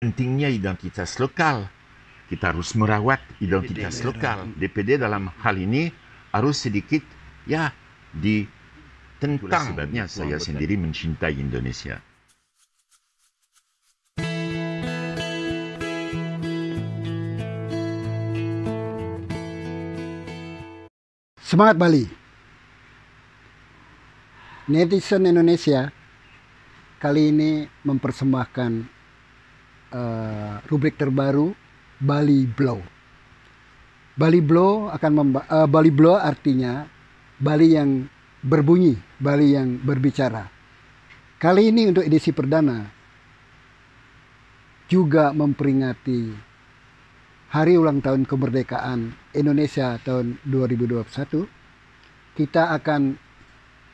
pentingnya identitas lokal. Kita harus merawat identitas lokal. DPD dalam hal ini harus sedikit ditentang. Sebabnya saya sendiri mencintai Indonesia. Semangat Bali. Netizen Indonesia kali ini mempersembahkan rubrik terbaru Bali Blow. Bali Blow Bali Blow artinya Bali yang berbunyi, Bali yang berbicara. Kali ini untuk edisi perdana juga memperingati Hari Ulang Tahun Kemerdekaan Indonesia tahun 2021, kita akan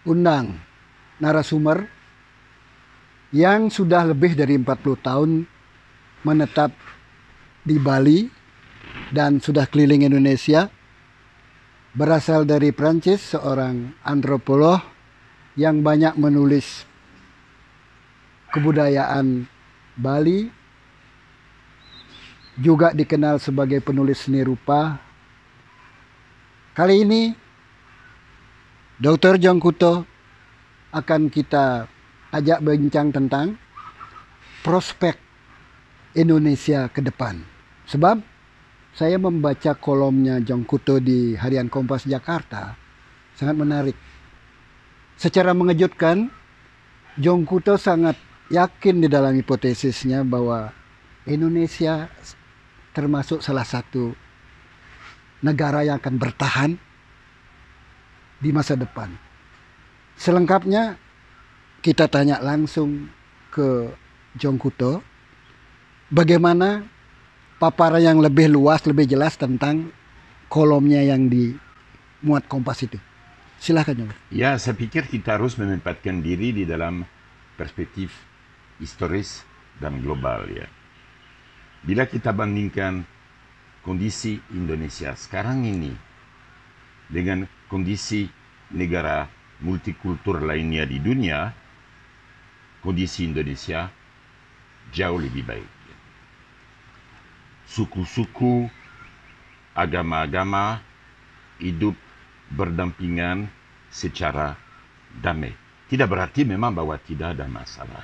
undang narasumber yang sudah lebih dari 40 tahun menetap di Bali dan sudah keliling Indonesia. Berasal dari Prancis, seorang antropolog yang banyak menulis kebudayaan Bali. Juga dikenal sebagai penulis seni rupa. Kali ini Dr. Jong Kuto akan kita ajak bincang tentang prospek Indonesia ke depan. Sebab saya membaca kolomnya Jong Kuto di Harian Kompas Jakarta, sangat menarik. Secara mengejutkan, Jong Kuto sangat yakin di dalam hipotesisnya bahwa Indonesia termasuk salah satu negara yang akan bertahan di masa depan. Selengkapnya kita tanya langsung ke Jong Kuto bagaimana paparan yang lebih luas, lebih jelas tentang kolomnya yang dimuat Kompas itu. Silahkan Jong. Ya, saya pikir kita harus menempatkan diri di dalam perspektif historis dan global ya. Bila kita bandingkan kondisi Indonesia sekarang ini dengan kondisi negara multikultur lainnya di dunia, kondisi Indonesia jauh lebih baik. Suku-suku, agama-agama hidup berdampingan secara damai. Tidak berarti memang bahwa tidak ada masalah,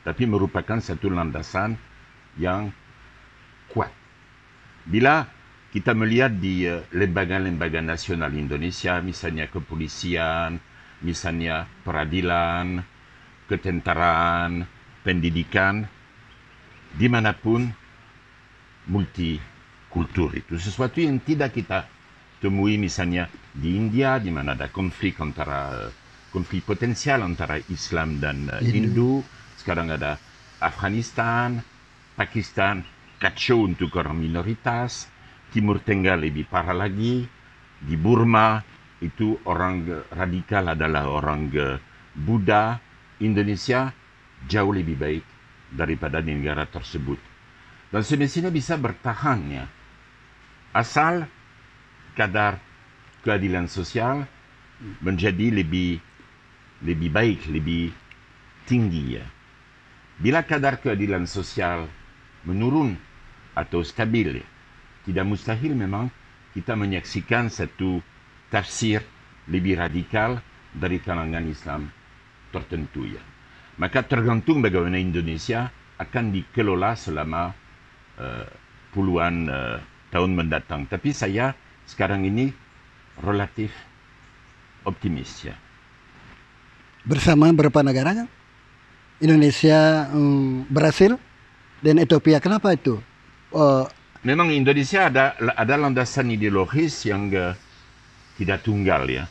tapi merupakan satu landasan yang kuat. Bila kita melihat di lembaga-lembaga nasional Indonesia, misalnya kepolisian, misalnya peradilan, ketentaraan, pendidikan, dimanapun multikultur itu sesuatu yang tidak kita temui misalnya di India, di mana ada konflik potensial antara Islam dan Hindu. Sekarang ada Afghanistan, Pakistan, kacau untuk orang minoritas. Timur Tengah lebih parah lagi. Di Burma itu orang radikal adalah orang Buddha. Indonesia jauh lebih baik daripada negara tersebut. Dan semestinya bisa bertahan ya. Asal kadar keadilan sosial menjadi lebih baik, lebih tinggi ya. Bila kadar keadilan sosial menurun atau stabil, tidak mustahil memang kita menyaksikan satu tafsir lebih radikal dari kalangan Islam tertentu ya. Maka tergantung bagaimana Indonesia akan dikelola selama puluhan tahun mendatang. Tapi saya sekarang ini relatif optimis ya. Bersama berapa negara kan? Indonesia, Brasil, dan Ethiopia. Kenapa itu? Memang Indonesia ada landasan ideologis yang tidak tunggal ya.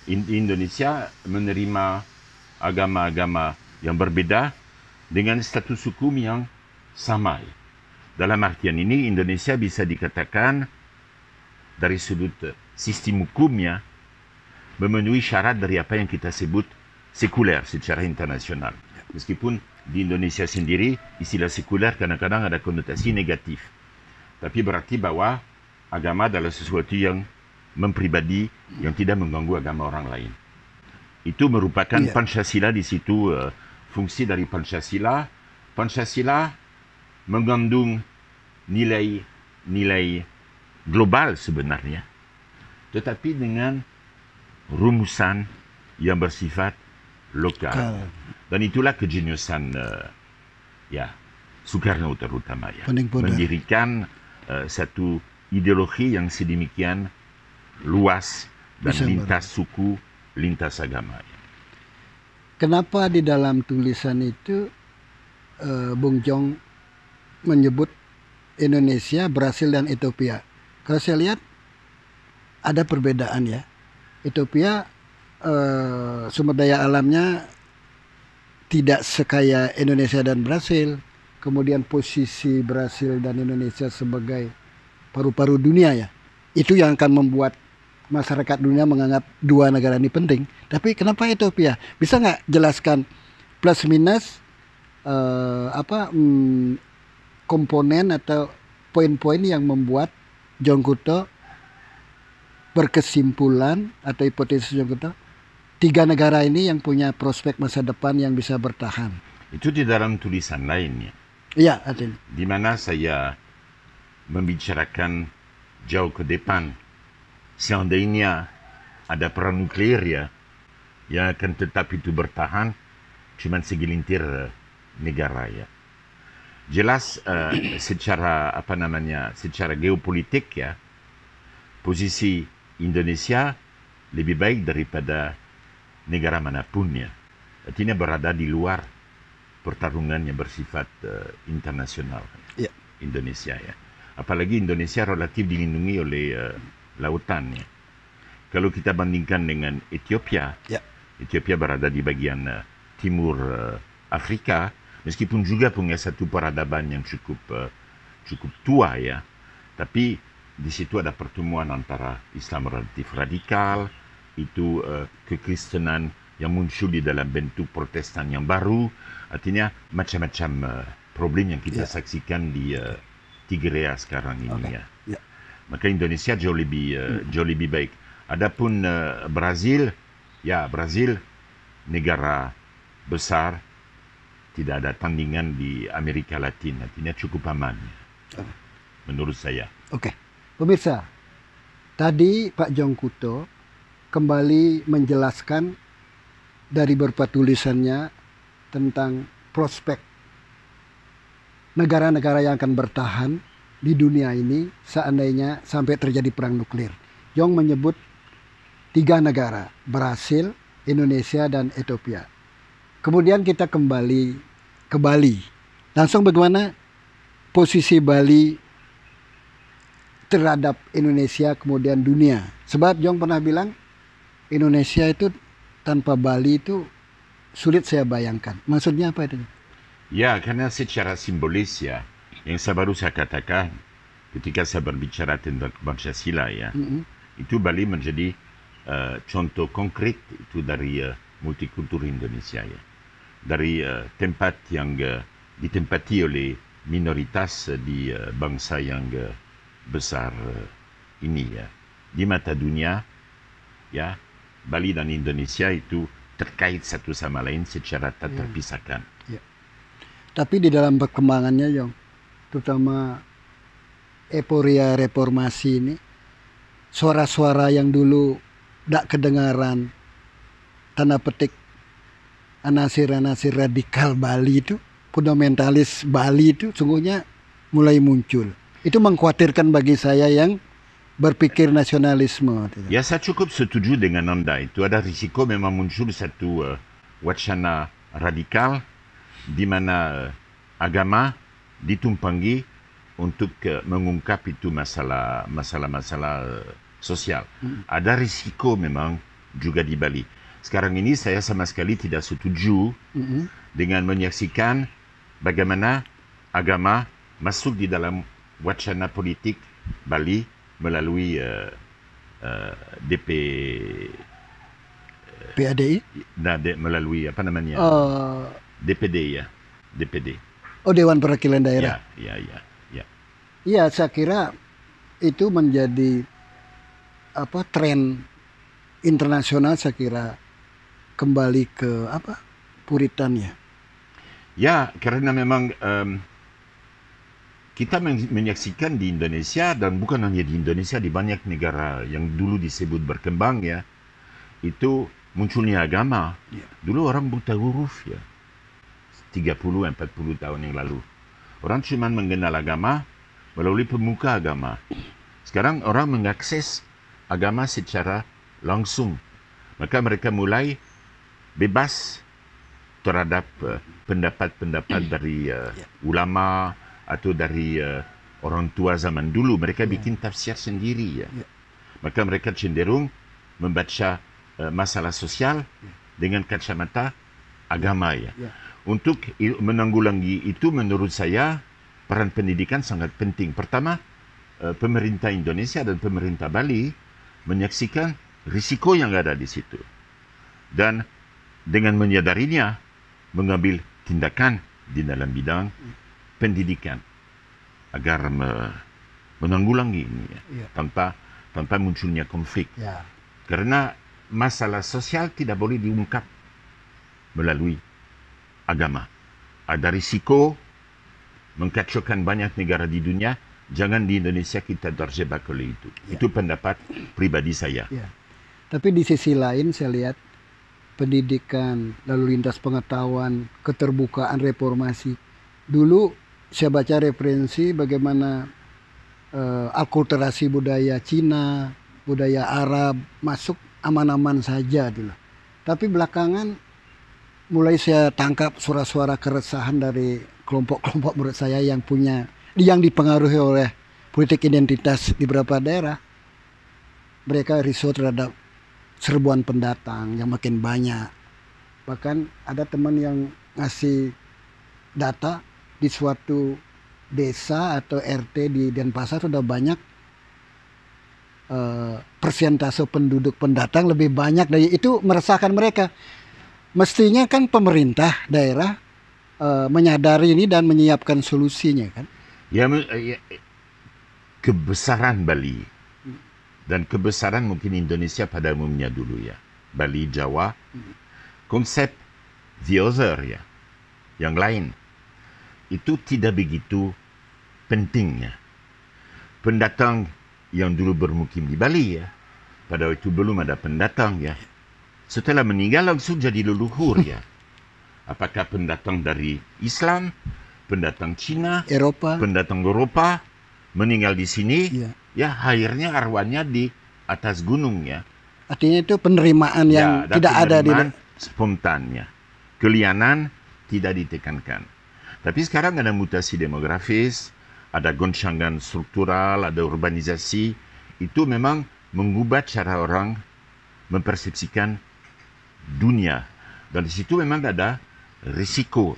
Indonesia menerima agama-agama yang berbeda dengan status hukum yang sama. Dalam artian ini Indonesia bisa dikatakan dari sudut sistem hukumnya memenuhi syarat dari apa yang kita sebut sekuler secara internasional. Meskipun di Indonesia sendiri istilah sekuler kadang-kadang ada konotasi negatif. Tapi berarti bahwa agama adalah sesuatu yang mempribadi, yang tidak mengganggu agama orang lain. Itu merupakan Pancasila di situ, fungsi dari Pancasila Pancasila mengandung nilai-nilai global sebenarnya, tetapi dengan rumusan yang bersifat lokal. Dan itulah kejeniusan Soekarno terutama ya, mendirikan satu ideologi yang sedemikian luas dan lintas suku, lintas agama. Kenapa di dalam tulisan itu Bung Jong menyebut Indonesia, Brasil dan Ethiopia? Kalau saya lihat ada perbedaan ya. Ethiopia sumber daya alamnya tidak sekaya Indonesia dan Brasil. Kemudian posisi Brasil dan Indonesia sebagai paru-paru dunia ya. Itu yang akan membuat masyarakat dunia menganggap dua negara ini penting. Tapi kenapa Ethiopia? Bisa nggak jelaskan plus minus komponen atau poin-poin yang membuat Jongkuto berkesimpulan atau hipotesis Jongkuto, tiga negara ini yang punya prospek masa depan yang bisa bertahan? Itu di dalam tulisan lainnya. Iya, artinya. Di mana saya membicarakan jauh ke depan, seandainya ada perang nuklir ya, yang akan tetap itu bertahan cuma segelintir negara ya. Jelas secara secara geopolitik ya, posisi Indonesia lebih baik daripada negara manapun ya. Artinya berada di luar pertarungan yang bersifat internasional. Ya. Indonesia ya. Apalagi Indonesia relatif dilindungi oleh lautan ya. Kalau kita bandingkan dengan Ethiopia, Ethiopia berada di bagian timur Afrika, meskipun juga punya satu peradaban yang cukup tua ya. Tapi di situ ada pertemuan antara Islam relatif radikal, itu kekristenan yang muncul di dalam bentuk Protestan yang baru, artinya macam-macam problem yang kita saksikan di Tigrea sekarang ini ya. Maka Indonesia jauh lebih baik. Adapun Brazil, ya Brazil negara besar, tidak ada tandingan di Amerika Latin, artinya cukup aman menurut saya. Oke, pemirsa, tadi Pak Jongkuto kembali menjelaskan dari beberapa tulisannya tentang prospek negara-negara yang akan bertahan di dunia ini seandainya sampai terjadi perang nuklir. Jong menyebut 3 negara, Brasil, Indonesia, dan Ethiopia. Kemudian kita kembali ke Bali. Langsung bagaimana posisi Bali terhadap Indonesia kemudian dunia. Sebab Jong pernah bilang Indonesia itu tanpa Bali itu sulit saya bayangkan. Maksudnya apa itu? Ya, karena secara simbolis ya, yang baru saya katakan ketika saya berbicara tentang Pancasila ya, itu Bali menjadi contoh konkret itu dari multikultur Indonesia ya. Dari tempat yang ditempati oleh minoritas di bangsa yang besar ini ya. Di mata dunia ya, Bali dan Indonesia itu terkait satu sama lain secara tak terpisahkan. Ya. Tapi di dalam perkembangannya Jong, terutama euforia reformasi ini, suara-suara yang dulu tidak kedengaran, tanda petik anasir-anasir radikal Bali itu, fundamentalis Bali itu sungguhnya mulai muncul. Itu mengkhawatirkan bagi saya yang berpikir nasionalisme. Ya, saya cukup setuju dengan Anda. Itu ada risiko memang muncul satu wacana radikal di mana agama ditumpangi untuk mengungkap itu masalah sosial. Ada risiko memang juga di Bali. Sekarang ini saya sama sekali tidak setuju dengan menyaksikan bagaimana agama masuk di dalam wacana politik Bali melalui PADI? Melalui apa namanya? DPD ya, DPD. Oh, Dewan Perwakilan Daerah. Ya. Iya, saya kira itu menjadi tren internasional, saya kira kembali ke Puritan ya. Ya, karena memang kita menyaksikan di Indonesia, dan bukan hanya di Indonesia, di banyak negara yang dulu disebut berkembang ya, itu munculnya agama. Ya. Dulu orang buta huruf ya, 30-40 tahun yang lalu. Orang cuma mengenal agama melalui pemuka agama. Sekarang orang mengakses agama secara langsung. Maka mereka mulai bebas terhadap pendapat-pendapat dari ulama atau dari orang tua zaman dulu. Mereka bikin tafsir sendiri ya. Maka mereka cenderung membaca masalah sosial dengan kacamata agama ya. Untuk menanggulangi itu, menurut saya peran pendidikan sangat penting. Pertama, pemerintah Indonesia dan pemerintah Bali menyaksikan risiko yang ada di situ. Dan dengan menyadarinya, mengambil tindakan di dalam bidang pendidikan agar menanggulangi ini ya, tanpa munculnya konflik. Ya. Karena masalah sosial tidak boleh diungkap melalui agama. Ada risiko mengkacaukan banyak negara di dunia. Jangan di Indonesia kita terjebak oleh itu. Ya. Itu pendapat pribadi saya. Ya. Tapi di sisi lain saya lihat pendidikan, lalu lintas pengetahuan, keterbukaan reformasi. Dulu saya baca referensi bagaimana akulturasi budaya Cina, budaya Arab masuk aman-aman saja dulu. Tapi belakangan mulai saya tangkap suara-suara keresahan dari kelompok-kelompok menurut saya yang dipengaruhi oleh politik identitas di beberapa daerah. Mereka risau terhadap serbuan pendatang yang makin banyak. Bahkan ada teman yang ngasih data di suatu desa atau RT di Denpasar sudah banyak persentase penduduk pendatang lebih banyak dari itu, meresahkan mereka. Mestinya kan pemerintah daerah menyadari ini dan menyiapkan solusinya kan. Ya, kebesaran Bali dan kebesaran mungkin Indonesia pada umumnya dulu ya, Bali, Jawa, konsep the other ya, yang lain, itu tidak begitu pentingnya. Pendatang yang dulu bermukim di Bali ya, pada waktu belum ada pendatang ya, setelah meninggal langsung jadi leluhur ya. Apakah pendatang dari Islam, pendatang Cina, pendatang Eropa, meninggal di sini, ya akhirnya arwahnya di atas gunung ya. Artinya itu penerimaan yang tidak ada di spontannya. Kelianan tidak ditekankan. Tapi sekarang ada mutasi demografis, ada goncangan struktural, ada urbanisasi. Itu memang mengubah cara orang mempersepsikan dunia. Dan di situ memang ada risiko.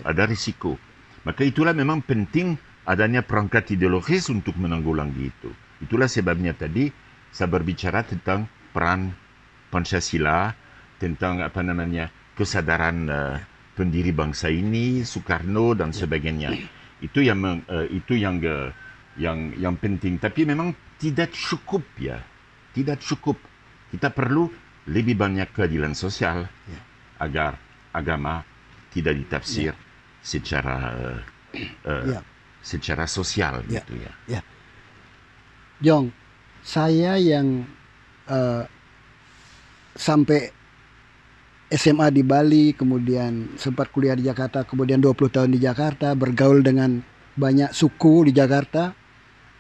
Maka itulah memang penting adanya perangkat ideologis untuk menanggulangi itu. Itulah sebabnya tadi saya berbicara tentang peran Pancasila, tentang kesadaran pendiri bangsa ini, Soekarno dan sebagainya. Itu yang penting. Tapi memang tidak cukup ya. Tidak cukup. Kita perlu lebih banyak keadilan sosial agar agama tidak ditafsir secara sosial gitu ya. Jong, saya yang sampai SMA di Bali, kemudian sempat kuliah di Jakarta, kemudian 20 tahun di Jakarta, bergaul dengan banyak suku di Jakarta.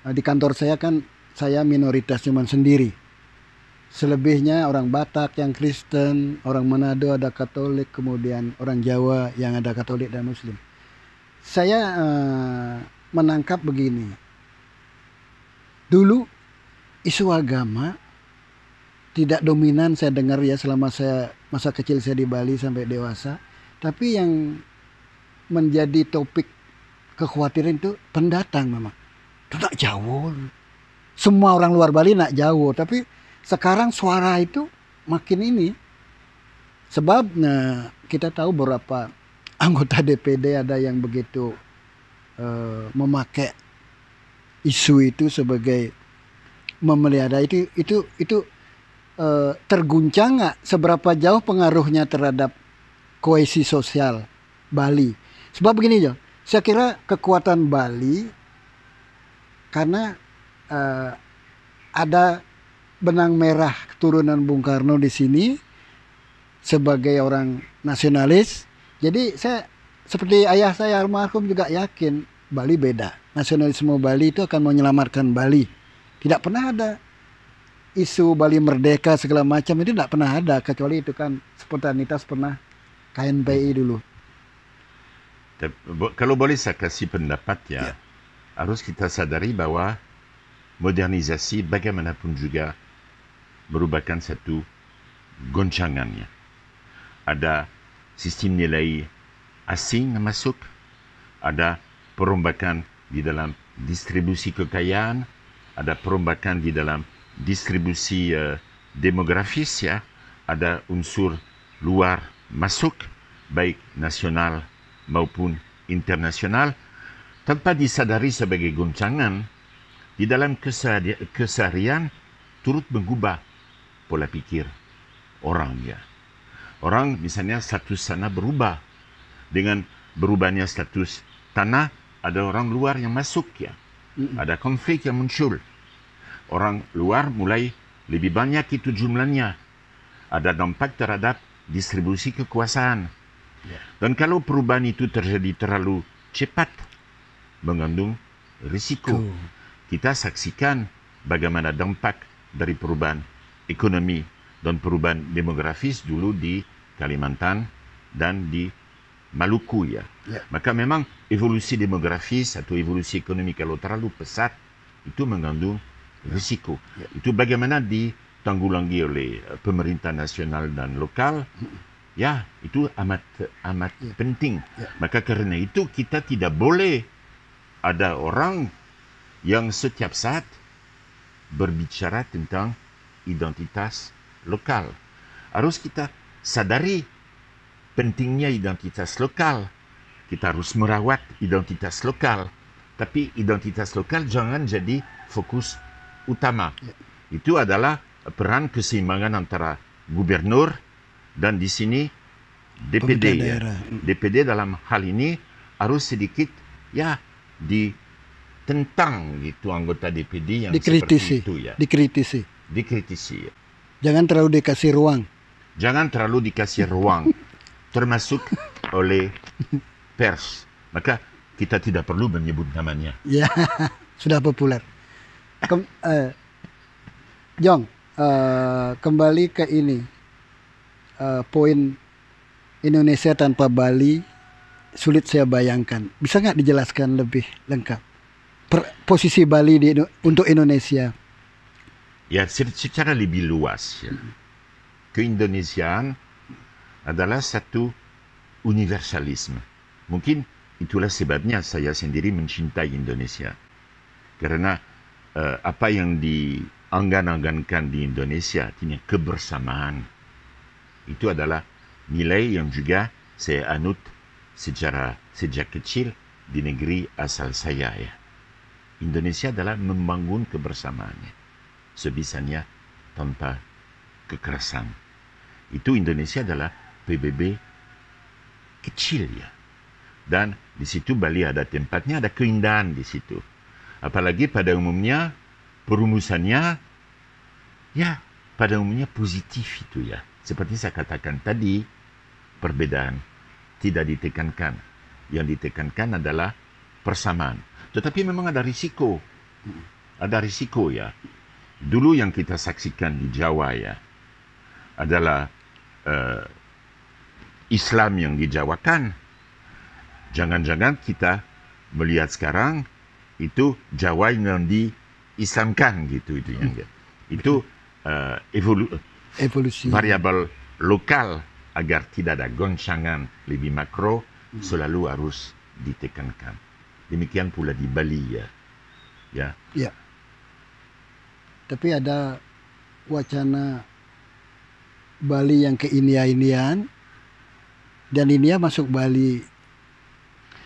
Di kantor saya kan saya minoritas cuman sendiri. Selebihnya orang Batak yang Kristen, orang Manado ada Katolik, kemudian orang Jawa yang ada Katolik dan Muslim. Saya menangkap begini. Dulu isu agama tidak dominan saya dengar ya selama saya masa kecil saya di Bali sampai dewasa. Tapi yang menjadi topik kekhawatiran itu pendatang memang. Itu nak jauh. Semua orang luar Bali nak jauh, tapi sekarang suara itu makin ini. Sebab kita tahu beberapa anggota DPD ada yang begitu memakai isu itu sebagai memelihara itu terguncang nggak seberapa jauh pengaruhnya terhadap kohesi sosial Bali. Sebab begini John, saya kira kekuatan Bali karena ada benang merah keturunan Bung Karno di sini sebagai orang nasionalis. Jadi saya seperti ayah saya almarhum juga yakin Bali beda. Nasionalisme Bali itu akan menyelamatkan Bali. Tidak pernah ada isu Bali merdeka segala macam, itu tidak pernah ada, kecuali itu kan spontanitas pernah KNPI dulu. Kalau boleh saya kasih pendapat ya, harus kita sadari bahwa modernisasi bagaimanapun juga merupakan satu goncangannya. Ada sistem nilai asing yang masuk, ada perombakan di dalam distribusi kekayaan, ada perombakan di dalam distribusi demografis ya, ada unsur luar masuk, baik nasional maupun internasional, tanpa disadari sebagai goncangan di dalam keseharian turut mengubah pola pikir orang ya. Orang misalnya status tanah berubah, dengan berubahnya status tanah ada orang luar yang masuk ya, ada konflik yang muncul. Orang luar mulai lebih banyak itu jumlahnya. Ada dampak terhadap distribusi kekuasaan. Dan kalau perubahan itu terjadi terlalu cepat, mengandung risiko. Kita saksikan bagaimana dampak dari perubahan ekonomi dan perubahan demografis dulu di Kalimantan dan di Maluku ya. Maka memang evolusi demografis atau evolusi ekonomi kalau terlalu pesat itu mengandung risiko. Itu bagaimana ditanggulangi oleh pemerintah nasional dan lokal. Ya, itu amat penting. Maka karena itu kita tidak boleh ada orang yang setiap saat berbicara tentang identitas lokal. Harus kita sadari pentingnya identitas lokal. Kita harus merawat identitas lokal. Tapi identitas lokal jangan jadi fokus utama. Itu adalah peran keseimbangan antara gubernur dan di sini DPD ya. DPD dalam hal ini harus sedikit ya ditentang gitu anggota DPD yang seperti itu ya. Dikritisi ya. Jangan terlalu dikasih ruang. Jangan terlalu dikasih ruang termasuk oleh pers. Maka kita tidak perlu menyebut namanya. Ya, sudah populer. Jong, kembali ke ini. Poin Indonesia tanpa Bali sulit saya bayangkan. Bisa nggak dijelaskan lebih lengkap posisi Bali untuk Indonesia? Ya, secara lebih luas ya. Keindonesiaan adalah satu universalisme. Mungkin itulah sebabnya saya sendiri mencintai Indonesia. Karena apa yang dianggan-anggankan di Indonesia, artinya kebersamaan, itu adalah nilai yang juga saya anut sejak kecil di negeri asal saya ya. Indonesia adalah membangun kebersamaannya sebisanya tanpa kekerasan. Itu Indonesia adalah PBB kecil ya. Dan di situ Bali ada tempatnya, ada keindahan di situ. Apalagi pada umumnya perumusannya ya pada umumnya positif itu ya. Seperti saya katakan tadi, perbedaan tidak ditekankan. Yang ditekankan adalah persamaan. Tetapi memang ada risiko. Ada risiko ya. Dulu yang kita saksikan di Jawa ya, adalah Islam yang dijawakan. Jangan-jangan kita melihat sekarang itu Jawa yang diislamkan gitu itu yang itu evolusi variabel lokal agar tidak ada goncangan lebih makro selalu harus ditekankan. Demikian pula di Bali ya. Ya. Tapi ada wacana Bali yang ke India-Indiaan dan India masuk Bali,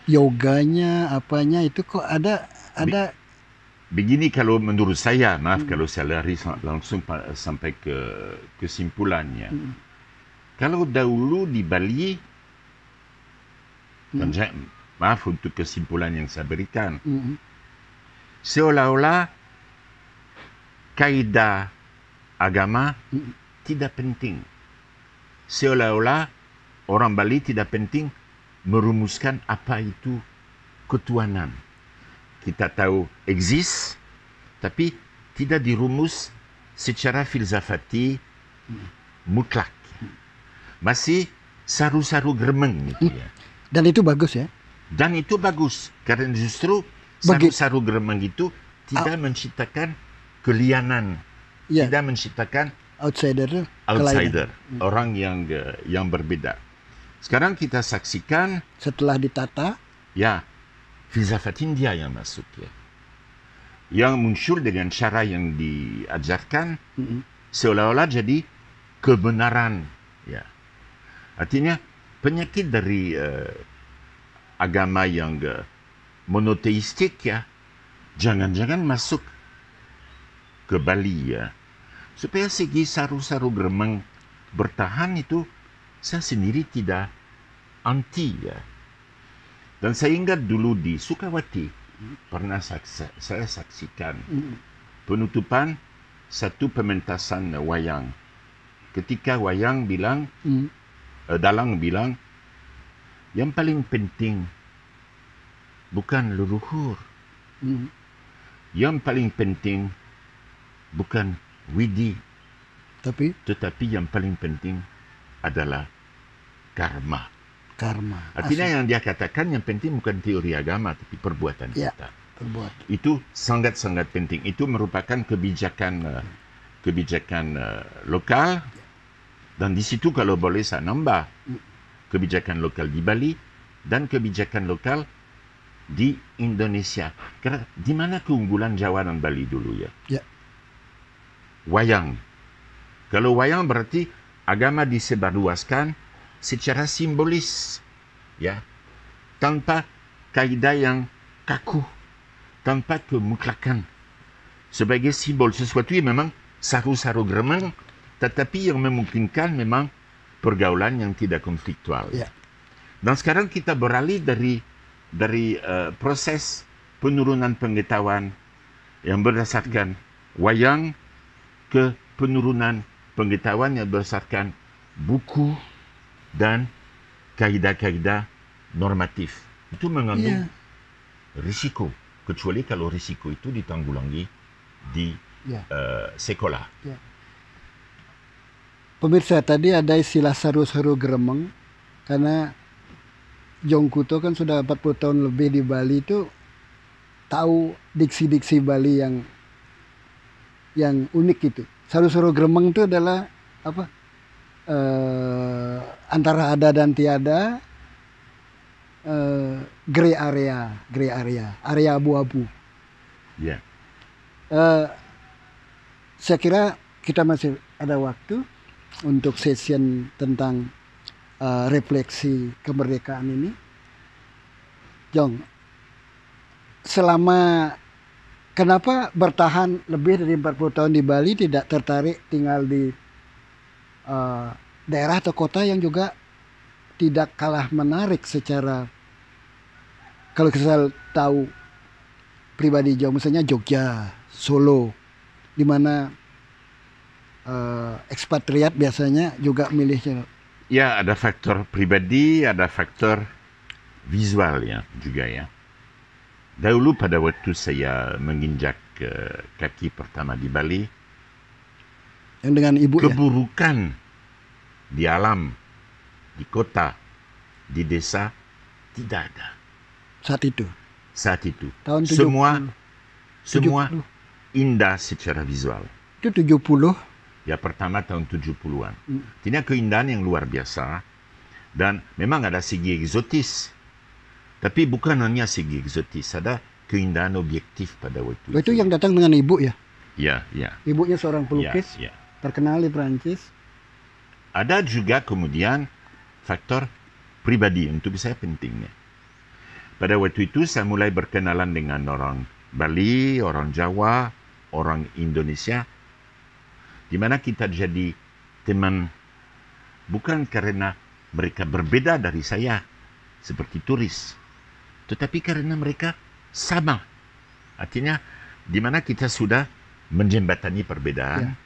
yoganya apanya itu kok ada begini. Kalau menurut saya, maaf kalau saya lari langsung sampai ke kesimpulannya. Kalau dahulu di Bali, maaf untuk kesimpulan yang saya berikan, Mm-mm. seolah-olah kaidah agama Mm-mm. tidak penting. Seolah-olah orang Bali tidak penting merumuskan apa itu ketuhanan. Kita tahu eksis, tapi tidak dirumus secara filsafati mutlak. Masih saru-saru gremeng gitu ya. Dan itu bagus ya. Dan itu bagus, karena justru Bagi- saru-saru gremeng itu tidak menciptakan kelianan, Ya, tidak menciptakan outsider tuh outsider, kelainan. orang yang berbeda. Sekarang kita saksikan, Setelah ditata, ya, filsafat India yang masuk ya. Yang muncul dengan cara yang diajarkan mm-mm. seolah-olah jadi kebenaran ya. Artinya penyakit dari agama yang monoteistik ya, jangan-jangan masuk ke Bali ya. Supaya segi saru-saru gremeng bertahan itu saya sendiri tidak anti ya. Dan saya ingat dulu di Sukawati pernah saya saksikan Mm-mm. penutupan satu pementasan wayang. Ketika wayang bilang, Mm. dalang bilang, yang paling penting bukan leluhur. Mm. Yang paling penting bukan widi, Tapi tetapi yang paling penting adalah karma. karma. Artinya Asli. yang dia katakan yang penting bukan teori agama, tapi perbuatan Ya. kita. Perbuatan. Itu sangat-sangat penting. Itu merupakan kebijakan lokal. Dan di situ kalau boleh saya nambah, kebijakan lokal di Bali dan kebijakan lokal di Indonesia. Karena di mana keunggulan Jawa dan Bali dulu ya? Ya. Wayang. Kalau wayang berarti agama disebarluaskan secara simbolis, ya, tanpa kaidah yang kaku, tanpa kemutlakan, sebagai simbol sesuatu yang memang saru-saru gremeng, tetapi yang memungkinkan memang pergaulan yang tidak konfliktual. Ya. Dan sekarang kita beralih dari proses penurunan pengetahuan yang berdasarkan wayang ke penurunan pengetahuan yang berdasarkan buku dan kaidah-kaidah normatif. Itu mengandung risiko, kecuali kalau risiko itu ditanggulangi di Ya. sekolah. Pemirsa, tadi ada istilah saru-saru gremeng karena Jongkuto kan sudah 40 tahun lebih di Bali, itu tahu diksi-diksi Bali yang unik itu. Saru-saru gremeng itu adalah apa? Antara ada dan tiada, gray area abu-abu. Ya. Saya kira kita masih ada waktu untuk session tentang refleksi kemerdekaan ini. Jong, kenapa bertahan lebih dari 40 tahun di Bali, tidak tertarik tinggal di daerah atau kota yang juga tidak kalah menarik secara, kalau kita tahu pribadi Jong, misalnya Jogja, Solo, di mana ekspatriat biasanya juga milihnya. Ya, ada faktor pribadi, ada faktor visual ya juga ya. Dahulu pada waktu saya menginjak kaki pertama di Bali, Yang dengan ibu ya. keburukan di alam, di kota, di desa tidak ada Saat itu. saat itu. Tahun 70. Semua 70. indah secara visual. Itu 70. Ya, pertama tahun 70-an. Tidak keindahan yang luar biasa. Dan memang ada segi eksotis. Tapi bukan hanya segi eksotis. Ada keindahan objektif pada waktu Itu yang datang dengan ibu ya. Ya, ya. Ibunya seorang pelukis, Ya, ya. terkenal di Perancis. Ada juga kemudian faktor pribadi, untuk saya pentingnya. Pada waktu itu saya mulai berkenalan dengan orang Bali, orang Jawa, orang Indonesia, di mana kita jadi teman bukan karena mereka berbeda dari saya seperti turis, tetapi karena mereka sama. Artinya, di mana kita sudah menjembatani perbedaan,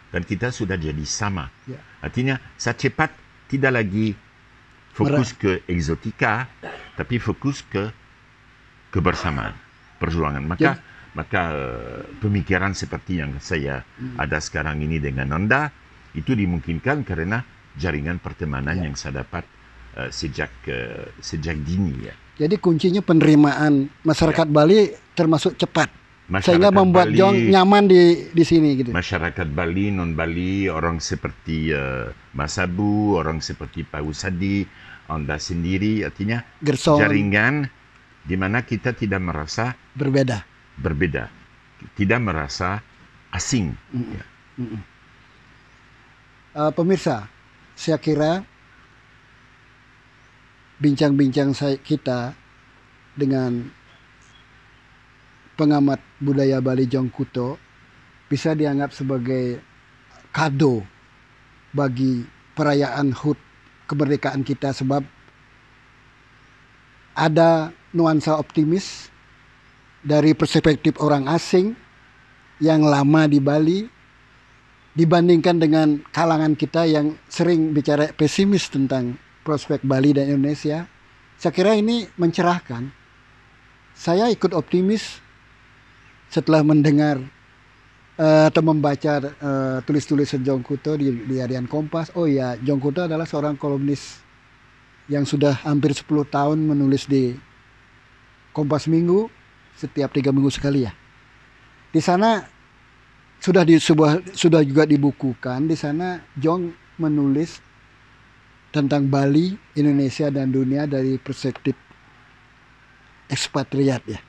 dan kita sudah jadi sama. Artinya, secepat tidak lagi fokus ke eksotika, tapi fokus ke kebersamaan, perjuangan. Maka pemikiran seperti yang saya ada sekarang ini dengan Anda, itu dimungkinkan karena jaringan pertemanan yang saya dapat sejak dini. Jadi kuncinya penerimaan masyarakat Bali termasuk cepat, sehingga membuat Bali, Jong nyaman di sini gitu. Masyarakat Bali, non Bali, orang seperti Mas Abu, orang seperti Pak Usadi, Anda sendiri, artinya Gerson. Jaringan di mana kita tidak merasa berbeda, tidak merasa asing. Pemirsa, saya kira bincang-bincang kita dengan pengamat budaya Bali Jong Kuto bisa dianggap sebagai kado bagi perayaan HUT kemerdekaan kita, sebab ada nuansa optimis dari perspektif orang asing yang lama di Bali dibandingkan dengan kalangan kita yang sering bicara pesimis tentang prospek Bali dan Indonesia. Saya kira ini mencerahkan. Saya ikut optimis setelah mendengar atau membaca tulis-tulisan Jong Kuto di harian Kompas. Oh ya, Jong Kuto adalah seorang kolumnis yang sudah hampir 10 tahun menulis di Kompas Minggu setiap 3 minggu sekali ya. Di sana sudah juga dibukukan. Di sana Jong menulis tentang Bali, Indonesia dan dunia dari perspektif ekspatriat ya.